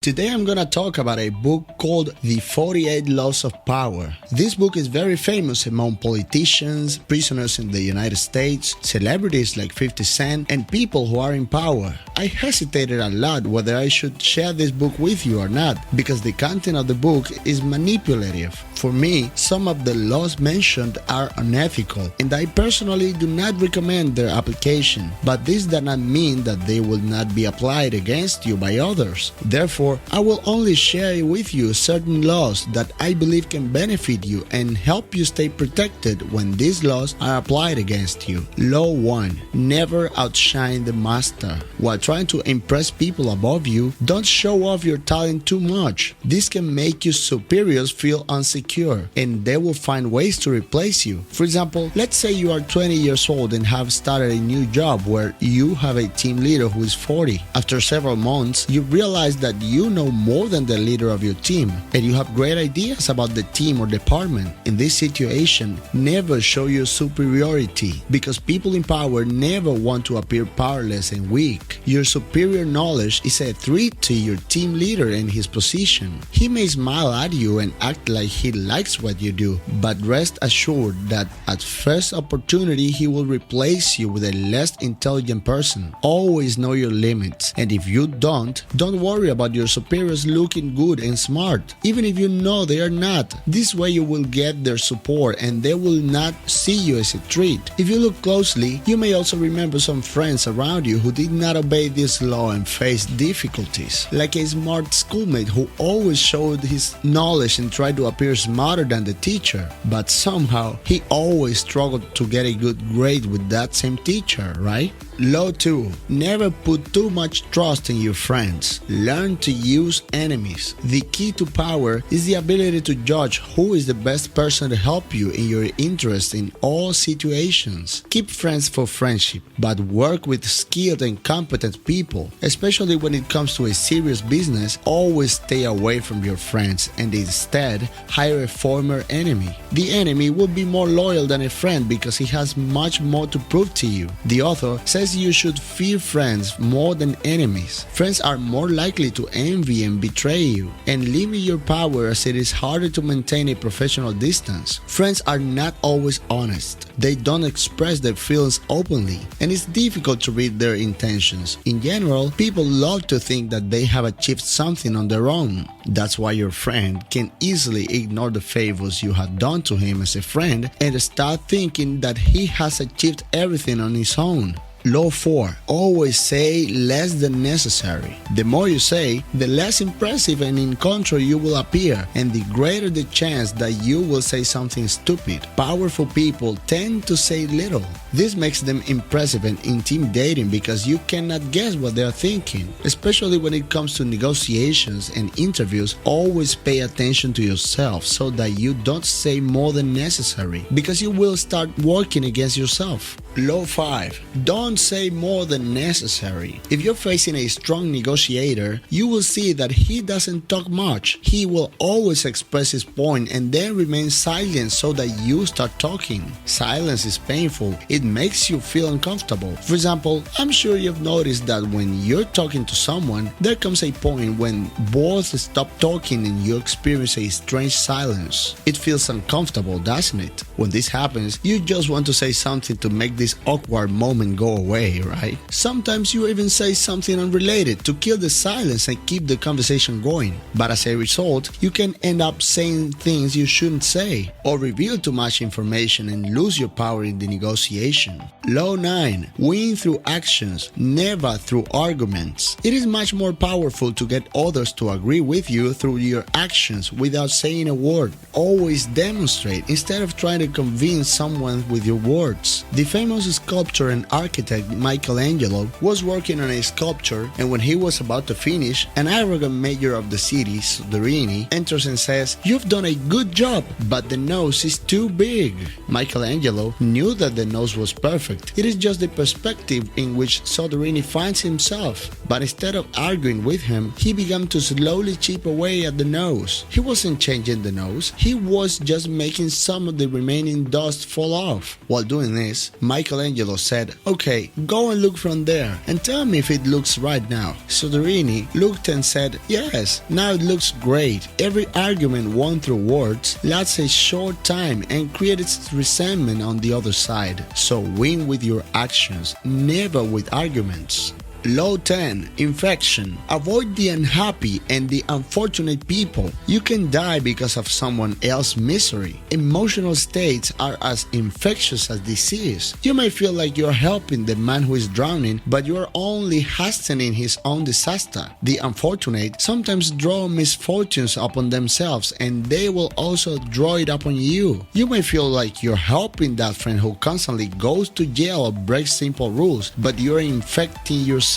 Today I'm gonna talk about a book called The 48 Laws of Power. This book is very famous among politicians, prisoners in the United States, celebrities like 50 Cent, and people who are in power. I hesitated a lot whether I should share this book with you or not, because the content of the book is manipulative. For me, some of the laws mentioned are unethical, and I personally do not recommend their application, but this does not mean that they will not be applied against you by others. Therefore, I will only share with you certain laws that I believe can benefit you and help you stay protected when these laws are applied against you. Law 1. Never outshine the master. While trying to impress people above you, don't show off your talent too much. This can make your superiors feel insecure, and they will find ways to replace you. For example, let's say you are 20 years old and have started a new job where you have a team leader who is 40. After several months, you realize that you know more than the leader of your team, and you have great ideas about the team or department. In this situation, never show your superiority, because people in power never want to appear powerless and weak. Your superior knowledge is a threat to your team leader and his position. He may smile at you and act like he likes what you do, but rest assured that at first opportunity he will replace you with a less intelligent person. Always know your limits, and if you don't worry about your superiors looking good and smart, even if you know they are not. This way you will get their support and they will not see you as a threat. If you look closely, you may also remember some friends around you who did not obey this law and faced difficulties, like a smart schoolmate who always showed his knowledge and tried to appear smarter than the teacher, but somehow he always struggled to get a good grade with that same teacher, right? Law 2. Never put too much trust in your friends. Learn to use enemies. The key to power is the ability to judge who is the best person to help you in your interest in all situations. Keep friends for friendship, but work with skilled and competent people. Especially when it comes to a serious business, always stay away from your friends and instead hire a former enemy. The enemy will be more loyal than a friend because he has much more to prove to you. The author says you should fear friends more than enemies. Friends are more likely to envy and betray you and limit your power, as it is harder to maintain a professional distance. Friends are not always honest. They don't express their feelings openly, and it's difficult to read their intentions. In general, people love to think that they have achieved something on their own. That's why your friend can easily ignore the favors you have done to him as a friend and start thinking that he has achieved everything on his own. Law 4. Always say less than necessary. The more you say, the less impressive and in control you will appear, and the greater the chance that you will say something stupid. Powerful people tend to say little. This makes them impressive and intimidating because you cannot guess what they are thinking. Especially when it comes to negotiations and interviews, always pay attention to yourself so that you don't say more than necessary, because you will start working against yourself. Law 5. Don't say more than necessary. If you're facing a strong negotiator, you will see that he doesn't talk much. He will always express his point and then remain silent so that you start talking. Silence is painful. It makes you feel uncomfortable. For example, I'm sure you've noticed that when you're talking to someone, there comes a point when both stop talking and you experience a strange silence. It feels uncomfortable, doesn't it? When this happens, you just want to say something to make this awkward moment go away, right? Sometimes you even say something unrelated to kill the silence and keep the conversation going. But as a result, you can end up saying things you shouldn't say, or reveal too much information and lose your power in the negotiation. Law 9. Win through actions, never through arguments. It is much more powerful to get others to agree with you through your actions without saying a word. Always demonstrate instead of trying to convince someone with your words. The famous sculptor and architect Michelangelo was working on a sculpture, and when he was about to finish, an arrogant mayor of the city, Soderini, enters and says, "You've done a good job, but the nose is too big." Michelangelo knew that the nose was perfect. It is just the perspective in which Soderini finds himself. But instead of arguing with him, he began to slowly chip away at the nose. He wasn't changing the nose, he was just making some of the remaining dust fall off. While doing this, Michelangelo said, "Okay, Okay, go and look from there and tell me if it looks right now. Soderini looked and said, yes, now it looks great. Every argument won through words lasts a short time and creates resentment on the other side. So win with your actions, never with arguments. Law 10. Infection. Avoid the unhappy and the unfortunate people. You can die because of someone else's misery. Emotional states are as infectious as disease. You may feel like you're helping the man who is drowning, but you are only hastening his own disaster. The unfortunate sometimes draw misfortunes upon themselves, and they will also draw it upon you. You may feel like you're helping that friend who constantly goes to jail or breaks simple rules, but you're infecting yourself.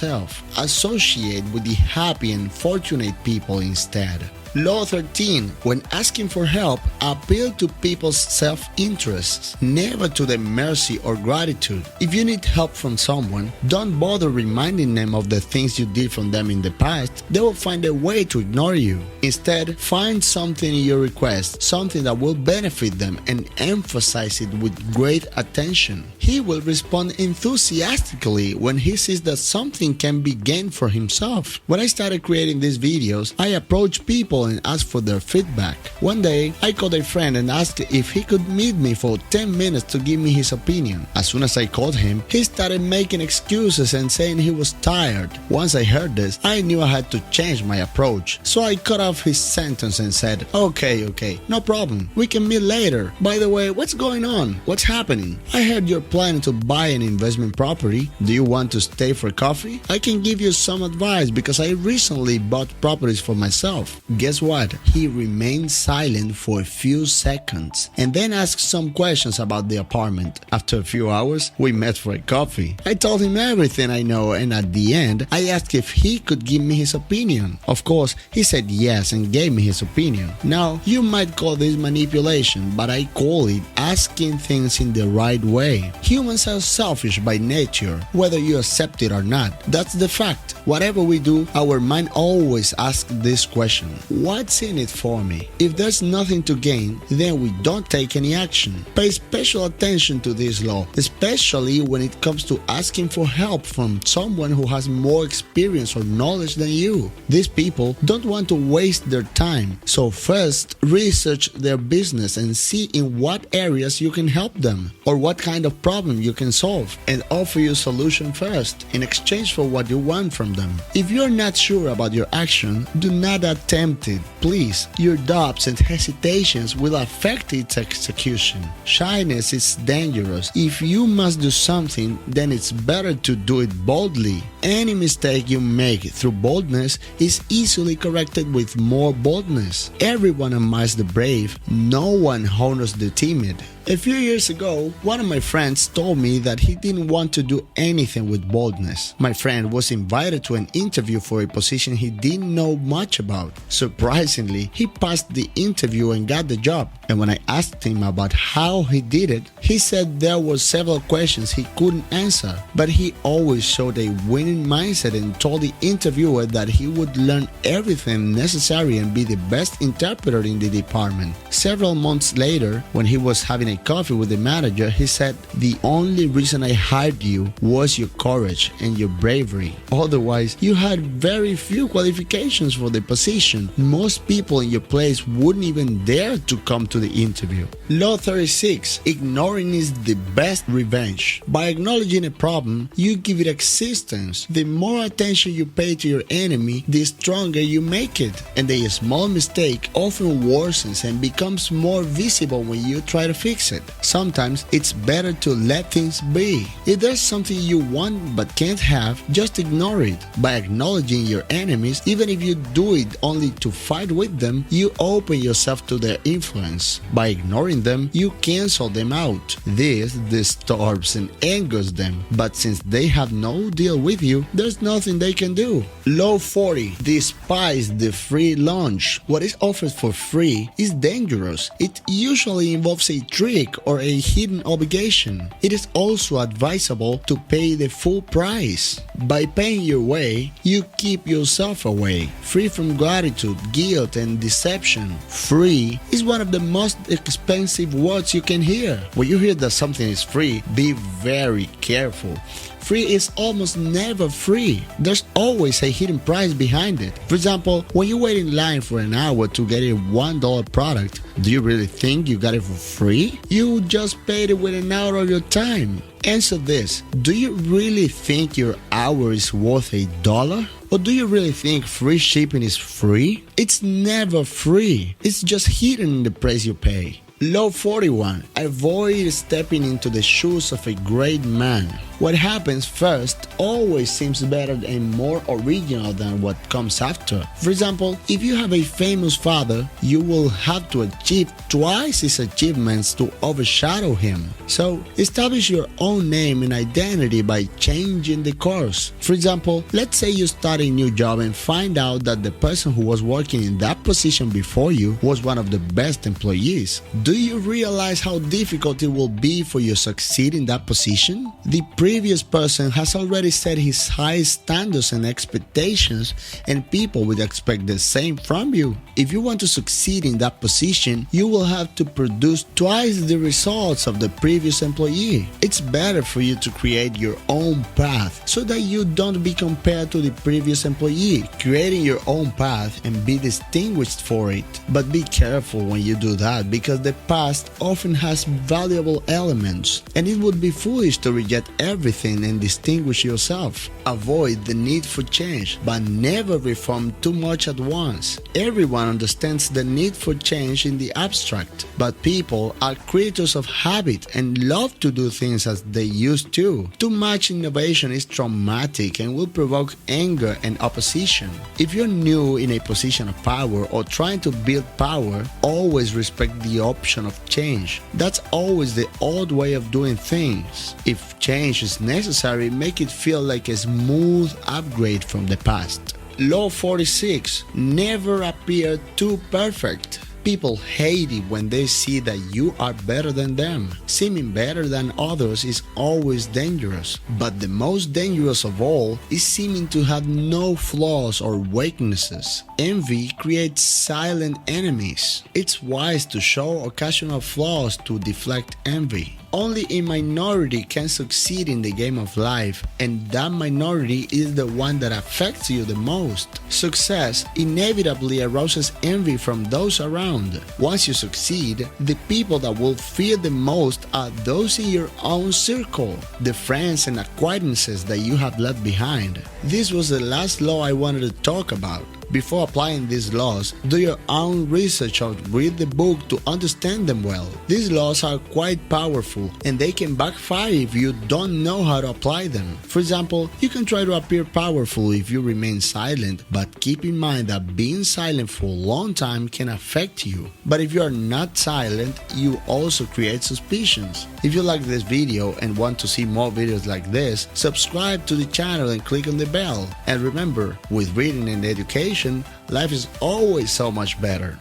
Associate with the happy and fortunate people instead. Law 13. When asking for help, appeal to people's self-interests, never to their mercy or gratitude. If you need help from someone, don't bother reminding them of the things you did for them in the past. They will find a way to ignore you. Instead, find something in your request, something that will benefit them, and emphasize it with great attention. He will respond enthusiastically when he sees that something can be gained for himself. When I started creating these videos, I approached people and asked for their feedback. One day, I called a friend and asked if he could meet me for 10 minutes to give me his opinion. As soon as I called him, he started making excuses and saying he was tired. Once I heard this, I knew I had to change my approach. So I cut off his sentence and said, okay, no problem. We can meet later. By the way, what's going on? What's happening? I heard you're planning to buy an investment property. Do you want to stay for coffee? I can give you some advice because I recently bought properties for myself. Guess what? He remained silent for a few seconds and then asked some questions about the apartment. After a few hours, we met for a coffee. I told him everything I know, and at the end, I asked if he could give me his opinion. Of course, he said yes and gave me his opinion. Now, you might call this manipulation, but I call it asking things in the right way. Humans are selfish by nature, whether you accept it or not. That's the fact. Whatever we do, our mind always asks this question: what's in it for me? If there's nothing to gain, then we don't take any action. Pay special attention to this law, especially when it comes to asking for help from someone who has more experience or knowledge than you. These people don't want to waste their time, so first research their business and see in what areas you can help them or what kind of problem you can solve, and offer your solution first in exchange for what you want from them. If you're not sure about your action, do not attempt it. Please, your doubts and hesitations will affect its execution. Shyness is dangerous. If you must do something, then it's better to do it boldly. Any mistake you make through boldness is easily corrected with more boldness. Everyone admires the brave. No one honors the timid. A few years ago, one of my friends told me that he didn't want to do anything with boldness. My friend was invited to an interview for a position he didn't know much about. Surprisingly, he passed the interview and got the job. And when I asked him about how he did it, he said there were several questions he couldn't answer, but he always showed a winning mindset and told the interviewer that he would learn everything necessary and be the best interpreter in the department. Several months later, when he was having a coffee with the manager, he said, "The only reason I hired you was your courage and your bravery. Otherwise, you had very few qualifications for the position. Most people in your place wouldn't even dare to come to the interview." Law 36. Ignoring is the best revenge. By acknowledging a problem, you give it existence. The more attention you pay to your enemy, the stronger you make it. And a small mistake often worsens and becomes more visible when you try to fix it. Sometimes it's better to let things be. If there's something you want but can't have, just ignore it. By acknowledging your enemies, even if you do it only to fight with them, you open yourself to their influence. By ignoring them, you cancel them out. This disturbs and angers them, but since they have no deal with you, there's nothing they can do. Law 40. Despise the free lunch. What is offered for free is dangerous. It usually involves a trick or a hidden obligation. It is also advisable to pay the full price. By paying your way, you keep yourself away, free from gratitude, guilt, and deception. Free is one of the most expensive words you can hear. When you hear that something is free, be very careful. Free is almost never free. There's always a hidden price behind it. For example, when you wait in line for an hour to get a $1 product, do you really think you got it for free? You just paid it with an hour of your time. Answer this: do you really think your hour is worth $1? Or do you really think free shipping is free? It's never free. It's just hidden in the price you pay. Law 41. Avoid stepping into the shoes of a great man. What happens first always seems better and more original than what comes after. For example, if you have a famous father, you will have to achieve twice his achievements to overshadow him. So, establish your own name and identity by changing the course. For example, let's say you start a new job and find out that the person who was working in that position before you was one of the best employees. Do you realize how difficult it will be for you to succeed in that position? The previous person has already set his high standards and expectations, and people will expect the same from you. If you want to succeed in that position, you will have to produce twice the results of the previous employee. It's better for you to create your own path so that you don't be compared to the previous employee. Creating your own path and be distinguished for it. But be careful when you do that, because the past often has valuable elements, and it would be foolish to reject everything and distinguish yourself. Avoid the need for change, but never reform too much at once. Everyone understands the need for change in the abstract, but people are creatures of habit and love to do things as they used to. Too much innovation is traumatic and will provoke anger and opposition. If you're new in a position of power or trying to build power, always respect the option of change. That's always the old way of doing things. If change is necessary, make it feel like a smooth upgrade from the past. Law 46. Never appear too perfect. People hate it when they see that you are better than them. Seeming better than others is always dangerous, but the most dangerous of all is seeming to have no flaws or weaknesses. Envy creates silent enemies. It's wise to show occasional flaws to deflect envy. Only a minority can succeed in the game of life, and that minority is the one that affects you the most. Success inevitably arouses envy from those around. Once you succeed, the people that will fear the most are those in your own circle, the friends and acquaintances that you have left behind. This was the last law I wanted to talk about. Before applying these laws, do your own research or read the book to understand them well. These laws are quite powerful, and they can backfire if you don't know how to apply them. For example, you can try to appear powerful if you remain silent, but keep in mind that being silent for a long time can affect you. But if you are not silent, you also create suspicions. If you like this video and want to see more videos like this, subscribe to the channel and click on the bell. And remember, with reading and education, life is always so much better.